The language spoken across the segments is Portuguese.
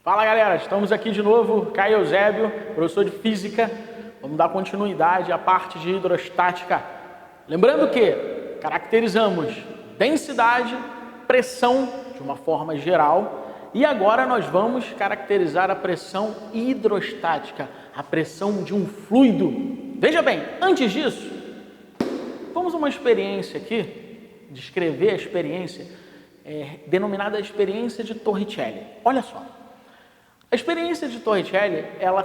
Fala galera, estamos aqui de novo, Caio Eusébio, professor de Física. Vamos dar continuidade à parte de hidrostática. Lembrando que caracterizamos densidade, pressão de uma forma geral e agora nós vamos caracterizar a pressão hidrostática, a pressão de um fluido. Veja bem, antes disso, vamos a uma experiência aqui, descrever a experiência denominada experiência de Torricelli. Olha só. A experiência de Torricelli, ela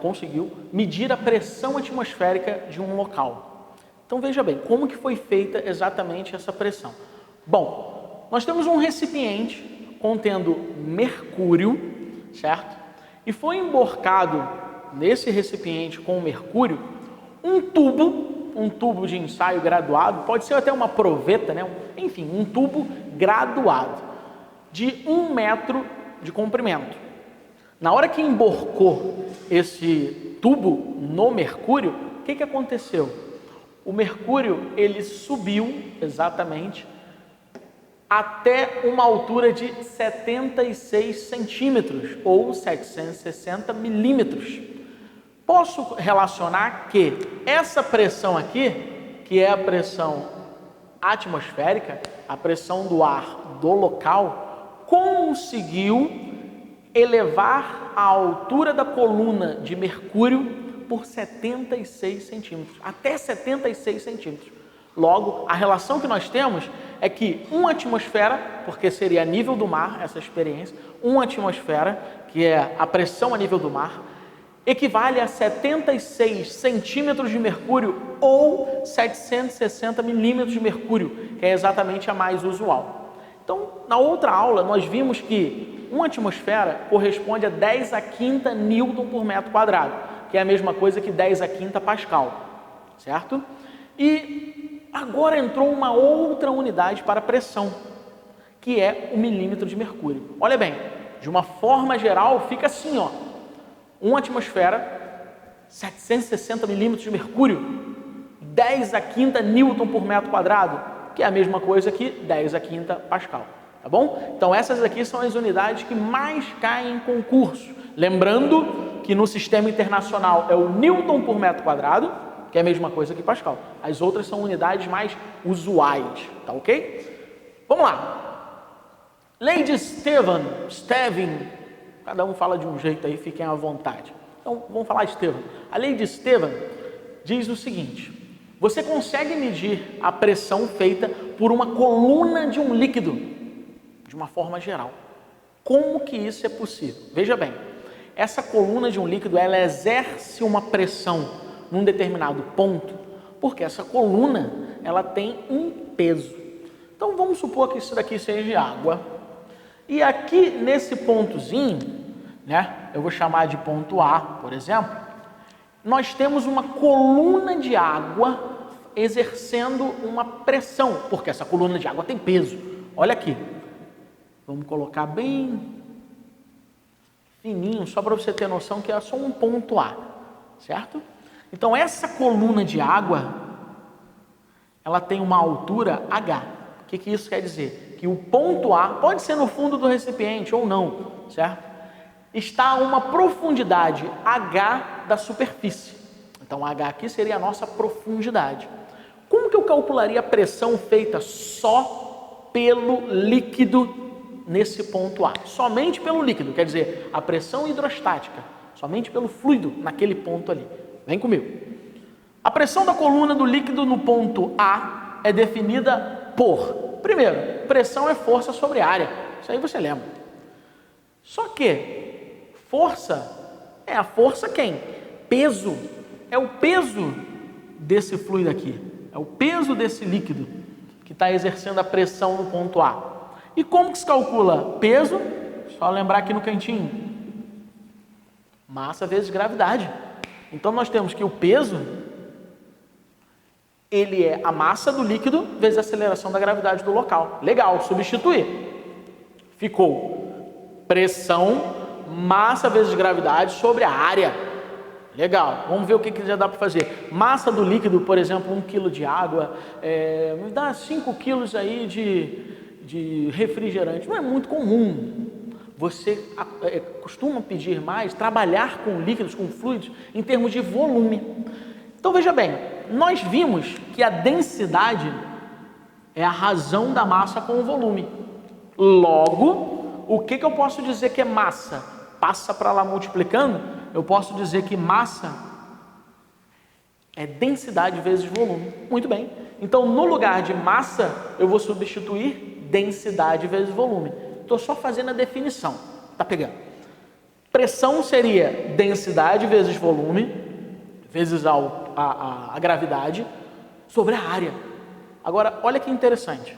conseguiu medir a pressão atmosférica de um local. Então veja bem, como que foi feita exatamente essa pressão? Bom, nós temos um recipiente contendo mercúrio, certo? E foi emborcado nesse recipiente com mercúrio um tubo de ensaio graduado, pode ser até uma proveta, né? Enfim, um tubo graduado de 1 metro de comprimento. Na hora que emborcou esse tubo no mercúrio, o que aconteceu? O mercúrio, ele subiu exatamente até uma altura de 76 centímetros ou 760 milímetros. Posso relacionar que essa pressão aqui, que é a pressão atmosférica, a pressão do ar do local, conseguiu elevar a altura da coluna de mercúrio por 76 centímetros, até 76 centímetros. Logo, a relação que nós temos é que uma atmosfera, porque seria a nível do mar essa experiência, uma atmosfera, que é a pressão a nível do mar, equivale a 76 centímetros de mercúrio ou 760 milímetros de mercúrio, que é exatamente a mais usual. Então, na outra aula, nós vimos que uma atmosfera corresponde a 10 a quinta Newton por metro quadrado, que é a mesma coisa que 10 a quinta Pascal, certo? E agora entrou uma outra unidade para pressão, que é o milímetro de mercúrio. Olha bem, de uma forma geral, fica assim, ó. Uma atmosfera, 760 milímetros de mercúrio, 10 a quinta Newton por metro quadrado, que é a mesma coisa que 10 a quinta Pascal, tá bom? Então essas aqui são as unidades que mais caem em concurso. Lembrando que no sistema internacional é o Newton por metro quadrado, que é a mesma coisa que Pascal. As outras são unidades mais usuais, tá ok? Vamos lá. Lei de Stevin, cada um fala de um jeito aí, fiquem à vontade. Então vamos falar Stevin. A lei de Stevin diz o seguinte: você consegue medir a pressão feita por uma coluna de um líquido, de uma forma geral. Como que isso é possível? Veja bem, essa coluna de um líquido, ela exerce uma pressão num determinado ponto, porque essa coluna, ela tem um peso. Então vamos supor que isso daqui seja água. E aqui nesse pontozinho, né, eu vou chamar de ponto A, por exemplo, nós temos uma coluna de água exercendo uma pressão, porque essa coluna de água tem peso. Olha aqui, vamos colocar bem fininho, só para você ter noção que é só um ponto A, certo? Então essa coluna de água, ela tem uma altura H. O que isso quer dizer? Que o ponto A, pode ser no fundo do recipiente ou não, certo? Está a uma profundidade H da superfície. Então, H aqui seria a nossa profundidade. Como que eu calcularia a pressão feita só pelo líquido nesse ponto A? Somente pelo líquido, quer dizer, a pressão hidrostática, somente pelo fluido naquele ponto ali. Vem comigo. A pressão da coluna do líquido no ponto A é definida por, primeiro, pressão é força sobre área. Isso aí você lembra. Só que força é a força quem? Peso. É o peso desse fluido aqui. É o peso desse líquido que está exercendo a pressão no ponto A. E como que se calcula peso? Só lembrar aqui no cantinho. Massa vezes gravidade. Então nós temos que o peso, ele é a massa do líquido vezes a aceleração da gravidade do local. Legal, substituir. Ficou pressão, massa vezes gravidade sobre a área. Legal, vamos ver o que já dá para fazer. Massa do líquido, por exemplo, 1 kg de água, me dá 5 kg aí de refrigerante. Não é muito comum. você costuma pedir mais, trabalhar com líquidos, com fluidos, em termos de volume. Então veja bem, nós vimos que a densidade é a razão da massa com o volume. Logo, o que eu posso dizer que é massa? Passa para lá multiplicando, eu posso dizer que massa é densidade vezes volume. Muito bem. Então, no lugar de massa, eu vou substituir densidade vezes volume. Estou só fazendo a definição. Tá pegando? Pressão seria densidade vezes volume, vezes a gravidade, sobre a área. Agora, olha que interessante.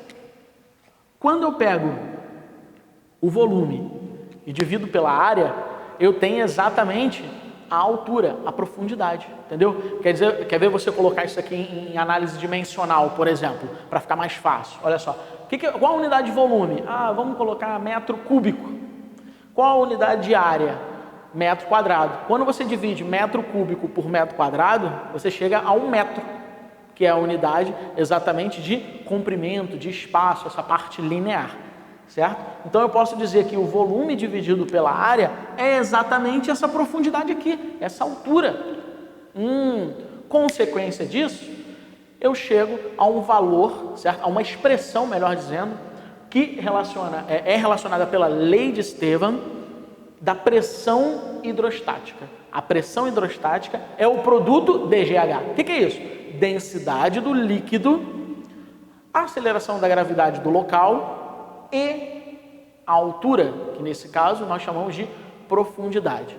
Quando eu pego o volume e divido pela área, eu tenho exatamente a altura, a profundidade, entendeu? Quer ver você colocar isso aqui em análise dimensional, por exemplo, para ficar mais fácil. Olha só, qual a unidade de volume? Vamos colocar metro cúbico. Qual a unidade de área? Metro quadrado. Quando você divide metro cúbico por metro quadrado, você chega a 1 metro, que é a unidade exatamente de comprimento, de espaço, essa parte linear, certo? Então eu posso dizer que o volume dividido pela área é exatamente essa profundidade aqui, essa altura. Consequência disso, eu chego a um valor, certo? A uma expressão, melhor dizendo, que é relacionada pela lei de Estevam da pressão hidrostática. A pressão hidrostática é o produto DGH. O que é isso? Densidade do líquido, a aceleração da gravidade do local e a altura, que nesse caso nós chamamos de profundidade.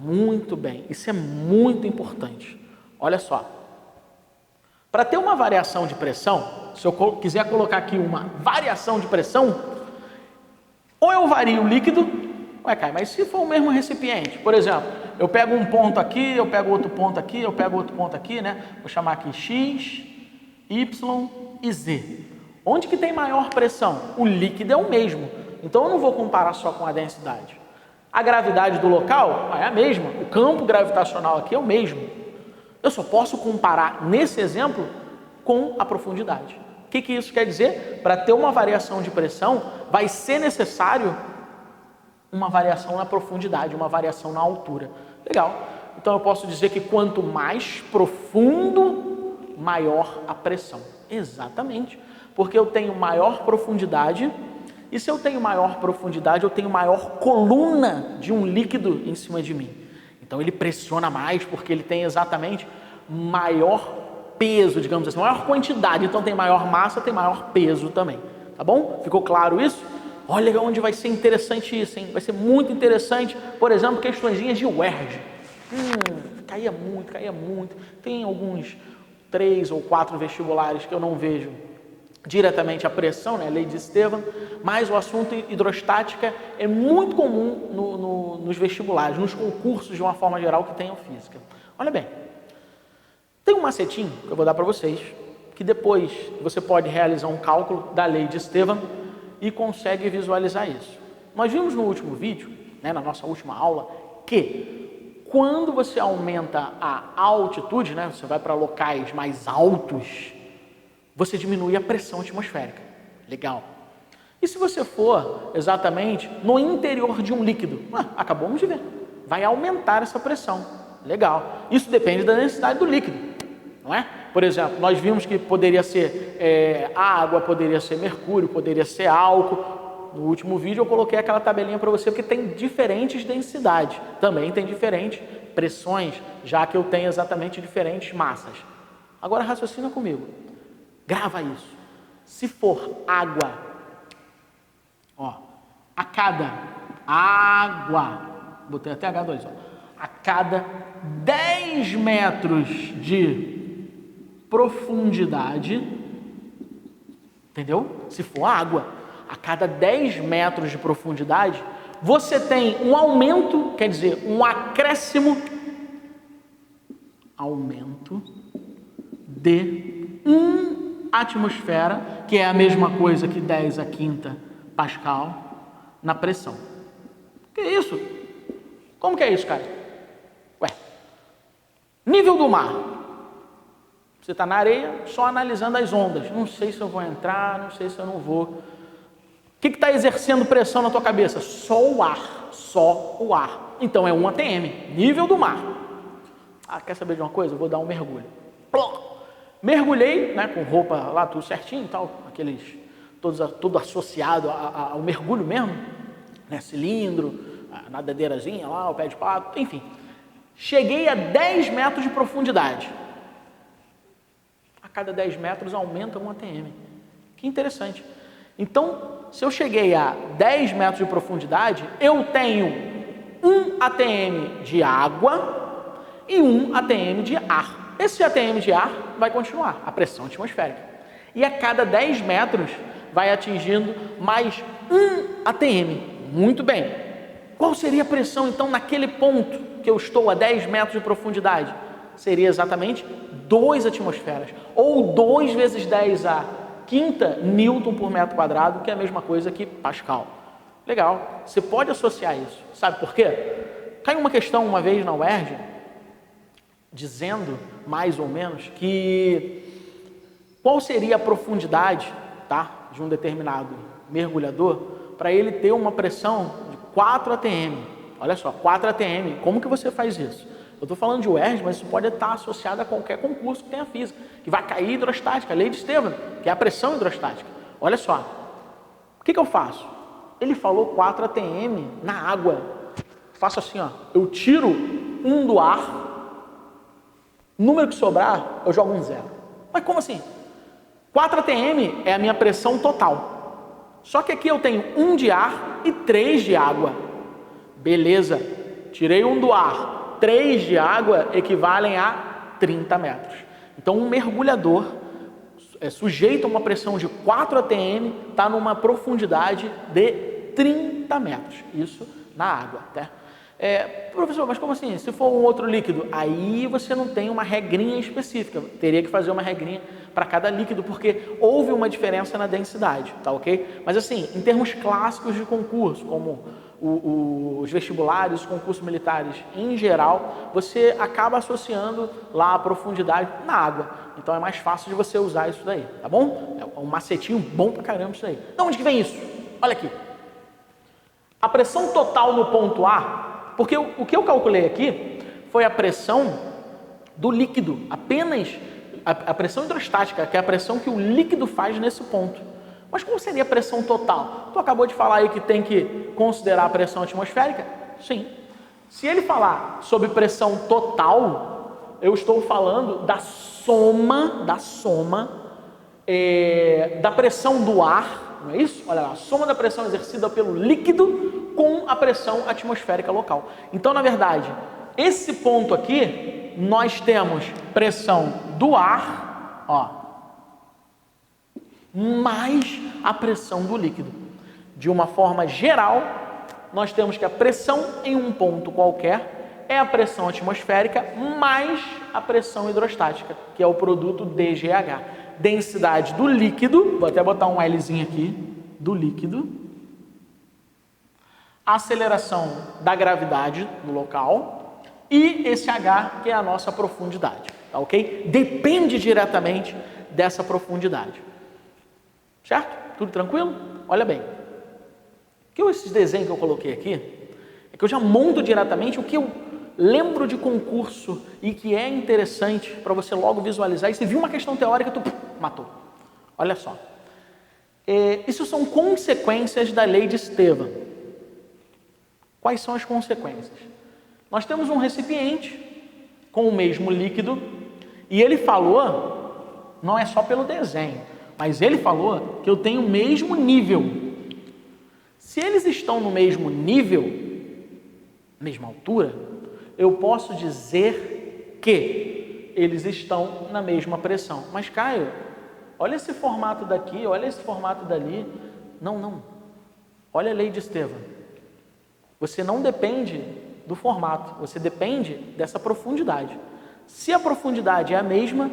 Muito bem, isso é muito importante. Olha só, para ter uma variação de pressão, se eu quiser colocar aqui uma variação de pressão, ou eu vario o líquido, mas se for o mesmo recipiente, por exemplo, eu pego um ponto aqui, eu pego outro ponto aqui, eu pego outro ponto aqui, né? Vou chamar aqui X, Y e Z. Onde que tem maior pressão? O líquido é o mesmo. Então eu não vou comparar só com a densidade. A gravidade do local é a mesma. O campo gravitacional aqui é o mesmo. Eu só posso comparar, nesse exemplo, com a profundidade. O que isso quer dizer? Para ter uma variação de pressão, vai ser necessário uma variação na profundidade, uma variação na altura. Legal. Então eu posso dizer que quanto mais profundo, maior a pressão. Exatamente. Porque eu tenho maior profundidade, e se eu tenho maior profundidade, eu tenho maior coluna de um líquido em cima de mim. Então ele pressiona mais, porque ele tem exatamente maior peso, digamos assim, maior quantidade. Então tem maior massa, tem maior peso também. Tá bom? Ficou claro isso? Olha onde vai ser interessante isso, hein? Vai ser muito interessante, por exemplo, questõezinhas de UERJ. Caía muito. Tem alguns 3 ou 4 vestibulares que eu não vejo diretamente a pressão, né? Lei de Estevam, mas o assunto hidrostática é muito comum nos vestibulares, nos concursos de uma forma geral que tenham física. Olha bem, tem um macetinho que eu vou dar para vocês, que depois você pode realizar um cálculo da lei de Estevam e consegue visualizar isso. Nós vimos no último vídeo, né, na nossa última aula, que quando você aumenta a altitude, né, você vai para locais mais altos, você diminui a pressão atmosférica. Legal. E se você for exatamente no interior de um líquido? Acabamos de ver. Vai aumentar essa pressão. Legal. Isso depende da densidade do líquido, não é? Por exemplo, nós vimos que poderia ser água, poderia ser mercúrio, poderia ser álcool. No último vídeo eu coloquei aquela tabelinha para você, porque tem diferentes densidades. Também tem diferentes pressões, já que eu tenho exatamente diferentes massas. Agora raciocina comigo. Grava isso. Se for água, a cada água, botei até H2, a cada 10 metros de profundidade, entendeu? Se for água, a cada 10 metros de profundidade, você tem um aumento, quer dizer, um acréscimo, aumento de 1 atmosfera, que é a mesma coisa que 10 a quinta Pascal, na pressão. Que é isso? Como que é isso, cara? Nível do mar. Você está na areia, só analisando as ondas. Não sei se eu vou entrar, não sei se eu não vou. que está exercendo pressão na tua cabeça? Só o ar, só o ar. Então é 1 atm, nível do mar. Ah, quer saber de uma coisa? Eu vou dar um mergulho. Mergulhei, né, com roupa lá, tudo certinho e tal, aqueles, tudo associado ao mergulho mesmo, né, cilindro, a nadadeirazinha lá, o pé de pato, enfim. Cheguei a 10 metros de profundidade. A cada 10 metros aumenta 1 atm. Que interessante. Então, se eu cheguei a 10 metros de profundidade, eu tenho 1 atm de água e 1 atm de ar. Esse atm de ar vai continuar, a pressão atmosférica. E a cada 10 metros vai atingindo mais 1 atm. Muito bem. Qual seria a pressão, então, naquele ponto que eu estou a 10 metros de profundidade? Seria exatamente 2 atmosferas, ou 2 vezes 10 a quinta Newton por metro quadrado, que é a mesma coisa que Pascal. Legal. Você pode associar isso. Sabe por quê? Caiu uma questão uma vez na UERJ, dizendo, mais ou menos, que qual seria a profundidade, tá, de um determinado mergulhador para ele ter uma pressão de 4 atm. Olha só, 4 atm. Como que você faz isso? Eu estou falando de UERJ, mas isso pode estar associado a qualquer concurso que tenha física, que vai cair hidrostática, a lei de Esteban, que é a pressão hidrostática. Olha só, o que eu faço? Ele falou 4 atm na água. Faço assim, ó, eu tiro 1 do ar, número que sobrar, eu jogo um 0. Mas como assim? 4 atm é a minha pressão total. Só que aqui eu tenho 1 de ar e 3 de água. Beleza, tirei 1 do ar, 3 de água equivalem a 30 metros. Então um mergulhador sujeito a uma pressão de 4 atm está numa profundidade de 30 metros. Isso na água, tá? Professor, mas como assim? Se for um outro líquido, aí você não tem uma regrinha específica, teria que fazer uma regrinha para cada líquido, porque houve uma diferença na densidade, tá ok? Mas assim, em termos clássicos de concurso, como os vestibulares, os concursos militares em geral, você acaba associando lá a profundidade na água, então é mais fácil de você usar isso daí, tá bom? É um macetinho bom pra caramba isso aí. De onde que vem isso? Olha aqui. A pressão total no ponto A, porque o que eu calculei aqui foi a pressão do líquido, apenas a pressão hidrostática, que é a pressão que o líquido faz nesse ponto. Mas como seria a pressão total? Tu acabou de falar aí que tem que considerar a pressão atmosférica? Sim. Se ele falar sobre pressão total, eu estou falando da soma da pressão do ar, não é isso? Olha lá, a soma da pressão exercida pelo líquido com a pressão atmosférica local. Então, na verdade, esse ponto aqui, nós temos pressão do ar, ó, mais a pressão do líquido. De uma forma geral, nós temos que a pressão em um ponto qualquer é a pressão atmosférica mais a pressão hidrostática, que é o produto DGH. Densidade do líquido, vou até botar um Lzinho aqui, do líquido, aceleração da gravidade no local e esse H, que é a nossa profundidade, tá ok? Depende diretamente dessa profundidade. Certo? Tudo tranquilo? Olha bem. Esses desenhos que eu coloquei aqui, é que eu já monto diretamente o que eu lembro de concurso e que é interessante para você logo visualizar. E se viu uma questão teórica, tu matou. Olha só. Isso são consequências da lei de Esteban. Quais são as consequências? Nós temos um recipiente com o mesmo líquido e ele falou, não é só pelo desenho, mas ele falou que eu tenho o mesmo nível. Se eles estão no mesmo nível, mesma altura, eu posso dizer que eles estão na mesma pressão. Mas, Caio, olha esse formato daqui, olha esse formato dali. Não. Olha a lei de Esteban. Você não depende do formato, você depende dessa profundidade. Se a profundidade é a mesma,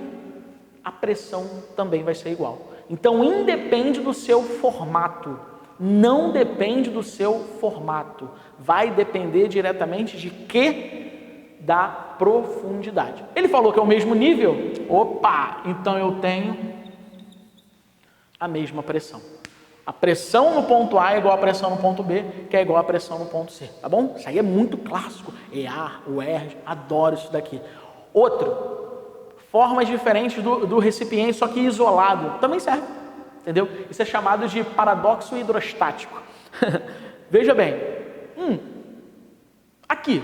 a pressão também vai ser igual. Então, independe do seu formato. Não depende do seu formato. Vai depender diretamente de quê? Da profundidade. Ele falou que é o mesmo nível? Opa! Então eu tenho a mesma pressão. A pressão no ponto A é igual à pressão no ponto B, que é igual à pressão no ponto C, tá bom? Isso aí é muito clássico. EA, UERJ, adoro isso daqui. Outro, formas diferentes do recipiente, só que isolado, também serve, entendeu? Isso é chamado de paradoxo hidrostático. Veja bem, aqui,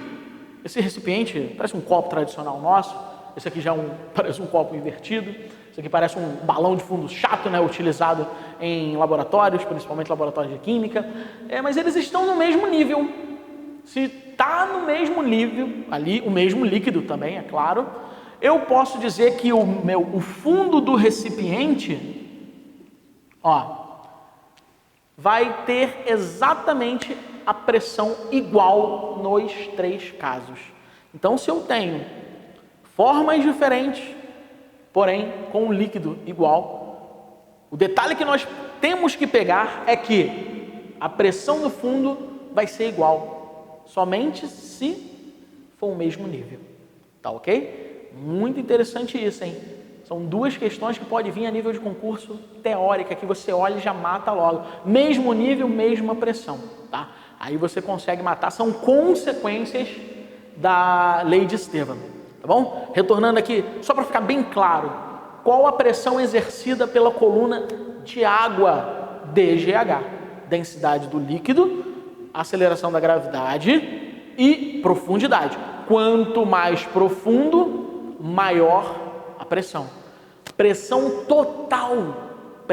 esse recipiente parece um copo tradicional nosso, esse aqui já parece um copo invertido, isso aqui parece um balão de fundo chato, né, utilizado em laboratórios, principalmente laboratórios de química, mas eles estão no mesmo nível. Se está no mesmo nível, ali o mesmo líquido também, é claro, eu posso dizer que o fundo do recipiente, vai ter exatamente a pressão igual nos 3 casos. Então, se eu tenho formas diferentes, porém com um líquido igual, o detalhe que nós temos que pegar é que a pressão do fundo vai ser igual, somente se for o mesmo nível. Tá ok? Muito interessante isso, hein? São 2 questões que podem vir a nível de concurso teórica, que você olha e já mata logo. Mesmo nível, mesma pressão, tá? Aí você consegue matar, são consequências da lei de Estevam, tá bom? Retornando aqui, só para ficar bem claro, qual a pressão exercida pela coluna de água DGH? Densidade do líquido, aceleração da gravidade e profundidade. Quanto mais profundo, maior a pressão. Pressão total,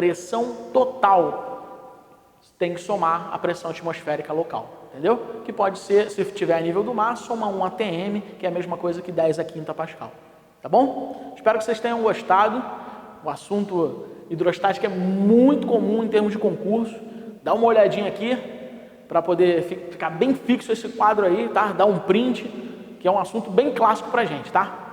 tem que somar a pressão atmosférica local, entendeu? Que pode ser, se tiver a nível do mar, soma 1 atm, que é a mesma coisa que 10 a quinta Pascal, tá bom? Espero que vocês tenham gostado. O assunto hidrostática é muito comum em termos de concurso. Dá uma olhadinha aqui, para poder ficar bem fixo esse quadro aí, tá? Dá um print, que é um assunto bem clássico pra gente, tá?